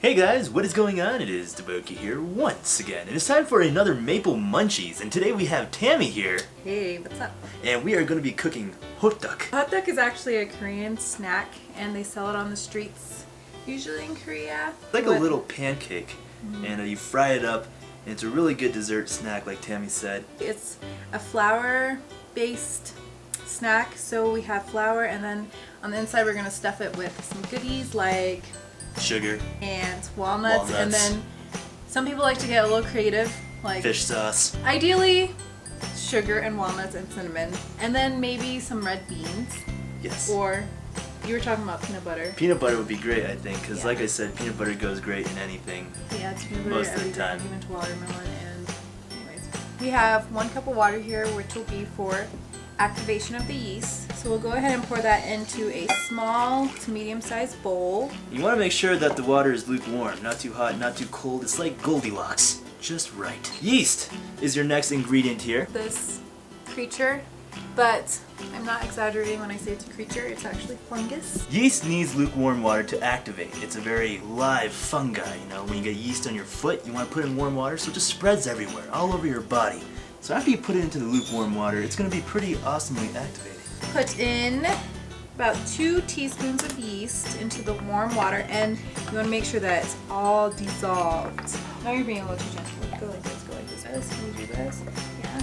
Hey guys, what is going on? It is DaBoki here once again, and it's time for another Maple Munchies, and today we have Tami here. Hey, what's up? And we are going to be cooking Hoddeok. Hoddeok is actually a Korean snack, and they sell it on the streets, usually in Korea. It's like a little pancake, and you fry it up, and it's a really good dessert snack like Tami said. It's a flour-based snack, so we have flour, and then on the inside we're going to stuff it with some goodies like sugar and walnuts, and then some people like to get a little creative, like fish sauce. Ideally, sugar and walnuts and cinnamon, and then maybe some red beans. Yes. Or you were talking about peanut butter. Peanut butter would be great, I think, because like I said, peanut butter goes great in anything. Yeah, it's peanut butter most of the time. Even to watermelon. And anyways, we have 1 cup of water here, which will be for activation of the yeast. So we'll go ahead and pour that into a small to medium-sized bowl. You want to make sure that the water is lukewarm, not too hot, not too cold. It's like Goldilocks, just right. Yeast is your next ingredient here. This creature, but I'm not exaggerating when I say it's a creature, it's actually fungus. Yeast needs lukewarm water to activate. It's a very live fungi, you know. When you get yeast on your foot, you want to put it in warm water so it just spreads everywhere, all over your body. So after you put it into the lukewarm water, it's going to be pretty awesomely activated. Put in about 2 teaspoons of yeast into the warm water, and you want to make sure that it's all dissolved. Now you're being a little too gentle. Go like this, go like this. Can you do this? Yeah.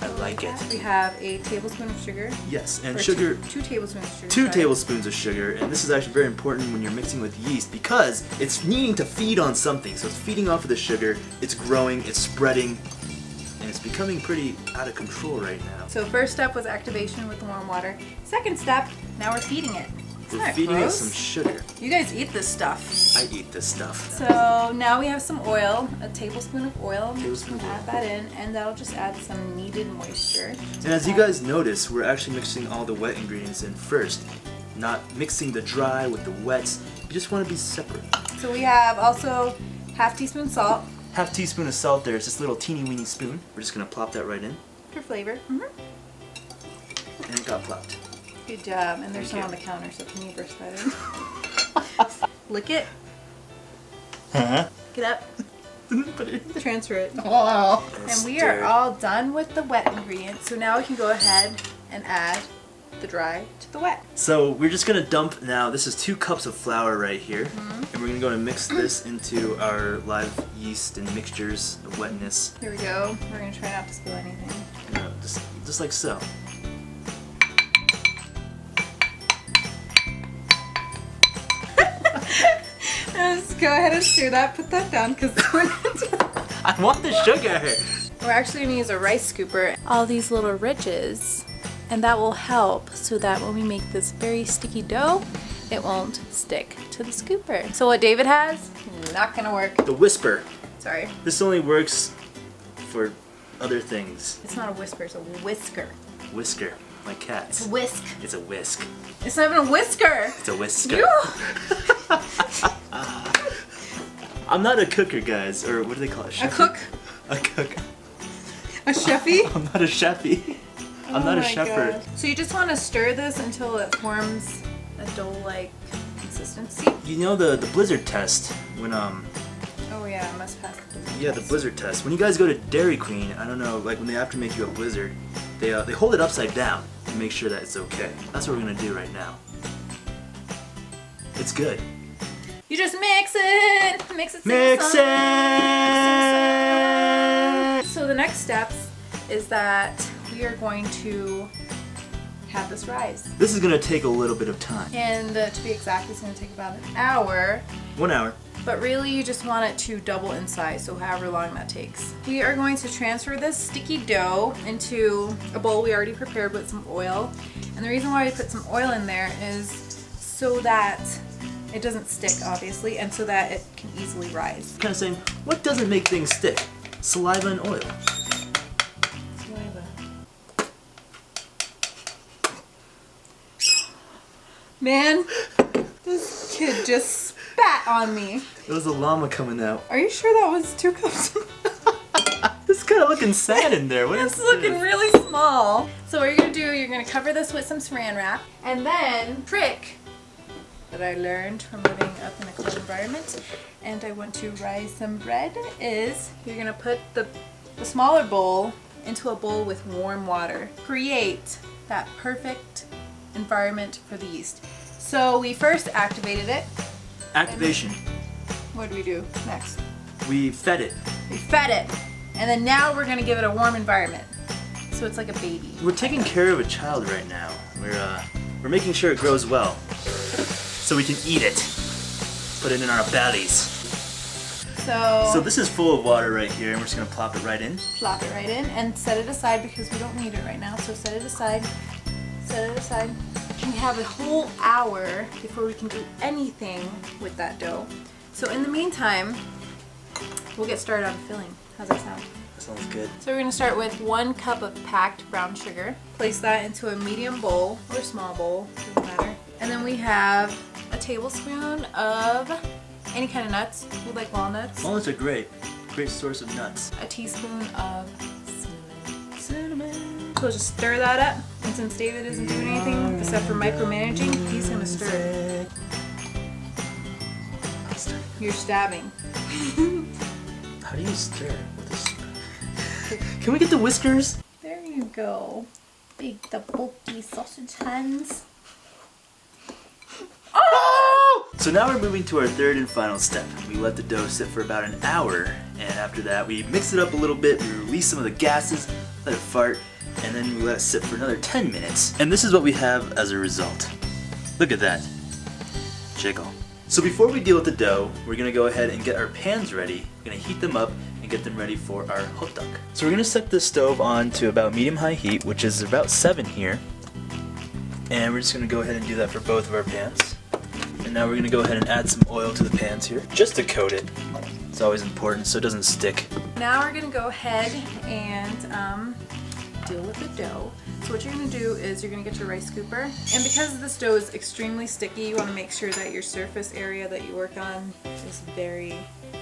I like it. We have a tablespoon of sugar. Yes, and sugar. 2 tablespoons of sugar. 2 tablespoons of sugar, and this is actually very important when you're mixing with yeast because it's needing to feed on something. So it's feeding off of the sugar, it's growing, it's spreading, and it's becoming pretty out of control right now. So first step was activation with the warm water. Second step, now we're feeding it. We're feeding it some sugar. You guys eat this stuff. I eat this stuff. So now we have some oil, a tablespoon of oil. Tablespoon of oil. Add that in, and that'll just add some needed moisture. And as you guys notice, we're actually mixing all the wet ingredients in first, not mixing the dry with the wets. You just want to be separate. So we have also half teaspoon salt. Half teaspoon of salt there. It's this little teeny weeny spoon. We're just going to plop that right in. For flavor. And it got plopped. Good job. And there's some on the counter, so can you brush that in? Lick it. Get up. Put it in. Transfer it. Wow. And we are all done with the wet ingredients. So now we can go ahead and add the dry to the wet. So we're just going to dump now. This is 2 cups of flour right here. And we're going to go and mix this into our live yeast and mixtures of wetness. Here we go. We're going to try not to spill anything. You know, just like so. Just go ahead and stir that. Put that down because I want the sugar. we're actually going to use a rice scooper. All these little ridges, and that will help so that when we make this very sticky dough, it won't stick to the scooper. So what David has, not going to work. The whisper. Sorry. This only works for other things. It's not a whisper, it's a whisker. Whisker, like cats. It's a whisk. It's a whisk. It's not even a whisker. It's a whisker. You. I'm not a cooker, guys. Or what do they call it? A cook. A cook. A chefy. I'm not a chefy. I'm not a shepherd. God. So you just want to stir this until it forms a dough-like consistency. You know the blizzard test when Oh yeah, I must pass the blizzard the blizzard test. When you guys go to Dairy Queen, I don't know, like when they have to make you a blizzard, they hold it upside down to make sure that it's okay. That's what we're gonna do right now. It's good. You just mix it. Mix it. Mix sing it. So the next steps is that we are going to have this rise. This is gonna take a little bit of time. And to be exact, it's going to take about an hour. 1 hour. But really, you just want it to double in size, so however long that takes. We are going to transfer this sticky dough into a bowl we already prepared with some oil. And the reason why we put some oil in there is so that it doesn't stick, obviously, and so that it can easily rise. Kind of saying, what doesn't make things stick? Saliva and oil. Saliva. Man, this kid just spat on me. It was a llama coming out. Are you sure that was 2 cups? This is kind of looking sad in there. What is It's looking really small. So what you're gonna do, you're gonna cover this with some saran wrap, and then trick that I learned from living up in a cold environment, and I want to rise some bread, is you're gonna put the smaller bowl into a bowl with warm water. Create that perfect environment for the yeast. So we first activated it. Activation. What do we do next? We fed it. We fed it, and then now we're gonna give it a warm environment. So it's like a baby. We're taking care of a child right now. We're making sure it grows well, so we can eat it. Put it in our bellies. So this is full of water right here, and we're just gonna plop it right in. Plop it right in and set it aside because we don't need it right now. So set it aside. Set it aside. We have a whole hour before we can do anything with that dough. So in the meantime, we'll get started on filling. How's that sound? That sounds good. So we're gonna start with 1 cup of packed brown sugar. Place that into a medium bowl or small bowl, doesn't matter. And then we have a tablespoon of any kind of nuts. We like walnuts. Walnuts are great. Great source of nuts. A teaspoon of cinnamon. So we'll just stir that up. And since David isn't doing anything except for micromanaging, he's gonna stir it. You're stabbing. How do you stir with a spoon? Can we get the whiskers? There you go. Big DaBoki sausage hands. Oh! So now we're moving to our third and final step. We let the dough sit for about an hour, and after that we mix it up a little bit, we release some of the gases, let it fart, and then we let it sit for another 10 minutes. And this is what we have as a result. Look at that. Jiggle. So before we deal with the dough, we're gonna go ahead and get our pans ready. We're gonna heat them up and get them ready for our Hoddeok. So we're gonna set the stove on to about medium-high heat, which is about 7 here. And we're just gonna go ahead and do that for both of our pans. And now we're gonna go ahead and add some oil to the pans here, just to coat it. It's always important so it doesn't stick. Now we're gonna go ahead and deal with the dough. So what you're gonna do is you're gonna get your rice scooper. And because this dough is extremely sticky, you wanna make sure that your surface area that you work on is very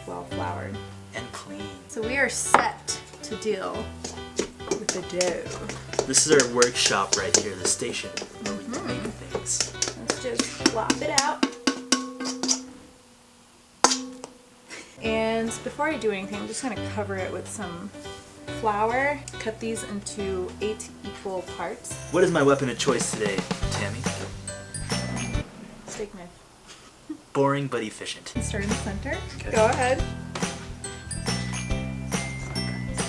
well floured. And clean. So we are set to deal with the dough. This is our workshop right here, the station, where we can make things. Let's just flop it out. And before I do anything, I'm just gonna cover it with some flour. Cut these into 8 equal parts. What is my weapon of choice today, Tammy? Steak knife. Boring but efficient. Start in the center. Okay. Go ahead.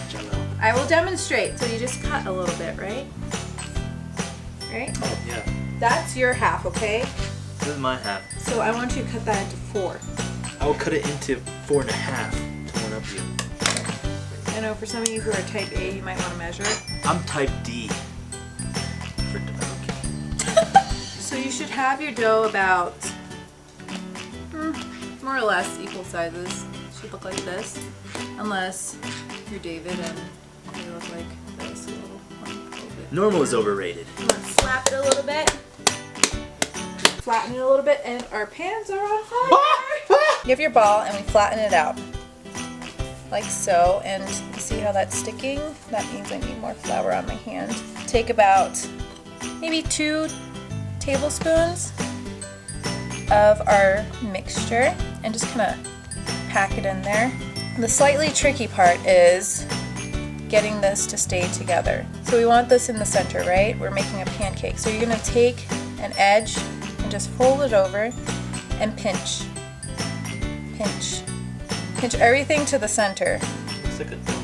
Jello. I will demonstrate. So you just cut a little bit, right? Right? Oh, yeah. That's your half, okay? This is my half. So I want you to cut that into 4. I will cut it into 4.5 to one up you. I know for some of you who are type A, you might want to measure. I'm type D. For DaBoki. So you should have your dough about more or less equal sizes. Should look like this, unless you're David and you look like this a little bit. Normal is overrated. Let's slap it a little bit, flatten it a little bit, and our pans are on fire. You have your ball, and we flatten it out like so. And you see how that's sticking? That means I need more flour on my hand. Take about maybe 2 tablespoons of our mixture and just kind of pack it in there. The slightly tricky part is getting this to stay together. So we want this in the center, right? We're making a pancake. So you're gonna take an edge and just fold it over and pinch. Pinch. Pinch everything to the center. Looks like a dough.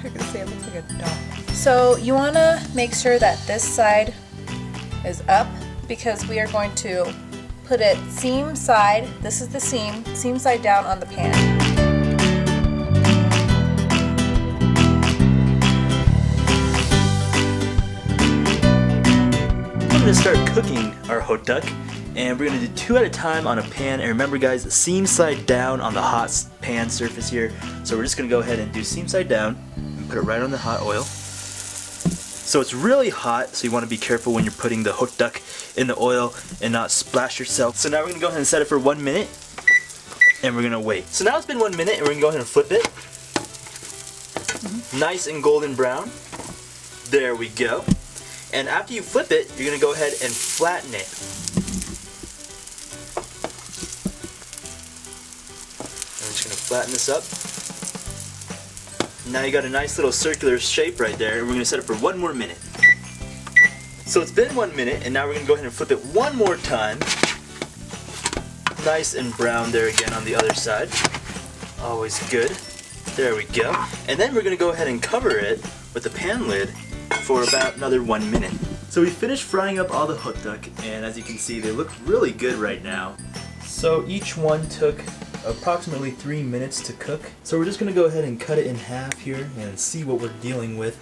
They're gonna say it looks like a dough. So you wanna make sure that this side is up because we are going to put it seam side, this is the seam side down on the pan. We're going to start cooking our Hoddeok, and we're going to do 2 at a time on a pan. And remember guys, the seam side down on the hot pan surface here. So we're just going to go ahead and do seam side down and put it right on the hot oil. So it's really hot, so you want to be careful when you're putting the Hoddeok in the oil and not splash yourself. So now we're going to go ahead and set it for 1 minute, and we're going to wait. So now it's been 1 minute, and we're going to go ahead and flip it. Nice and golden brown. There we go. And after you flip it, you're going to go ahead and flatten it. Flatten this up. Now you got a nice little circular shape right there, and we're gonna set it for 1 more minute. So it's been 1 minute, and now we're gonna go ahead and flip it 1 more time. Nice and brown there again on the other side. Always good. There we go. And then we're gonna go ahead and cover it with the pan lid for about another 1 minute. So we finished frying up all the Hoddeok, and as you can see, they look really good right now. So each one took approximately 3 minutes to cook. So we're just gonna go ahead and cut it in half here and see what we're dealing with.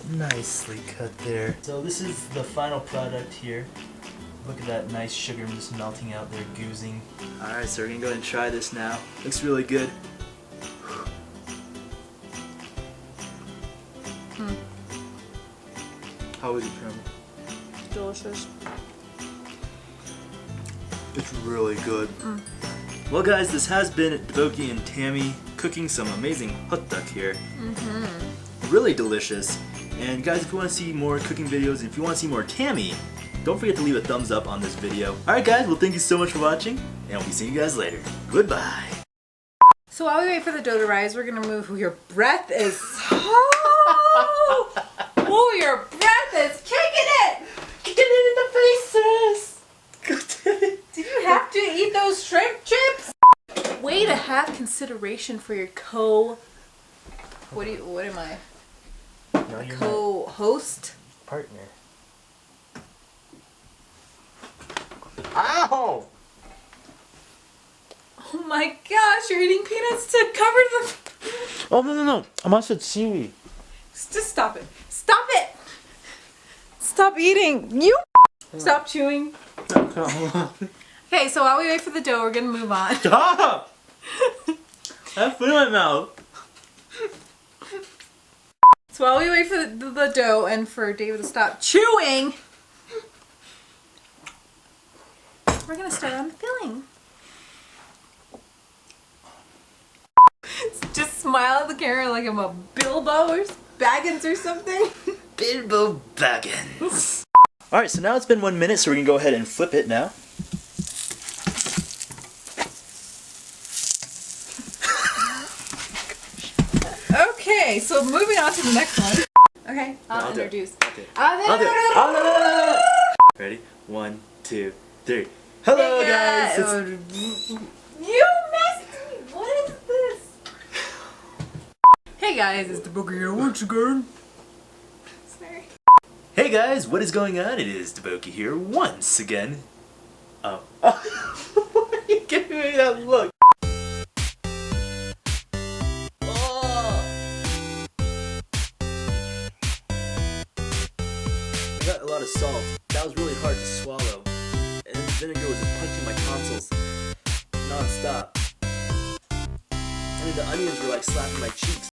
Nicely cut there. So this is the final product here. Look at that nice sugar just melting out there, goozing. Alright, so we're gonna go ahead and try this now. Looks really good. How is it, Tami? Delicious. It's really good. Well guys, this has been DaBoki and Tami cooking some amazing Hoddeok here. Really delicious. And guys, if you want to see more cooking videos, and if you want to see more Tami, don't forget to leave a thumbs up on this video. Alright guys, well thank you so much for watching, and we'll be seeing you guys later. Goodbye. So while we wait for the dough to rise, we're gonna move. Your breath is oh, your breath is kicking it! Get it in the faces! God damn it. Did you have to eat those shrimp chips? Way to have consideration for your what am I? No, you're Co-host? partner. Ow! Oh my gosh, you're eating peanuts to cover the... Oh no. I must have seaweed. Just stop it. Stop it! Stop eating. You stop chewing. Okay, so while we wait for the dough, we're gonna move on. Stop! I have food in my mouth. So while we wait for the dough and for David to stop chewing, we're gonna start on the filling. Just smile at the camera like I'm a Bilbo or Baggins or something. Bilbo Baggins. Alright, so now it's been 1 minute, so we're gonna go ahead and flip it now. Okay, so moving on to the next one. Okay, I'll introduce. Ready? 1, 2, 3. Hello guys! You messed me! What is this? Hey guys, it's DaBoki here once again. Sorry. Hey guys, what is going on? It is DaBoki here once again. Oh. Why are you giving me that look? I got a lot of salt. That was really hard to swallow. And the vinegar was just punching my tonsils non-stop. And then the onions were like slapping my cheeks.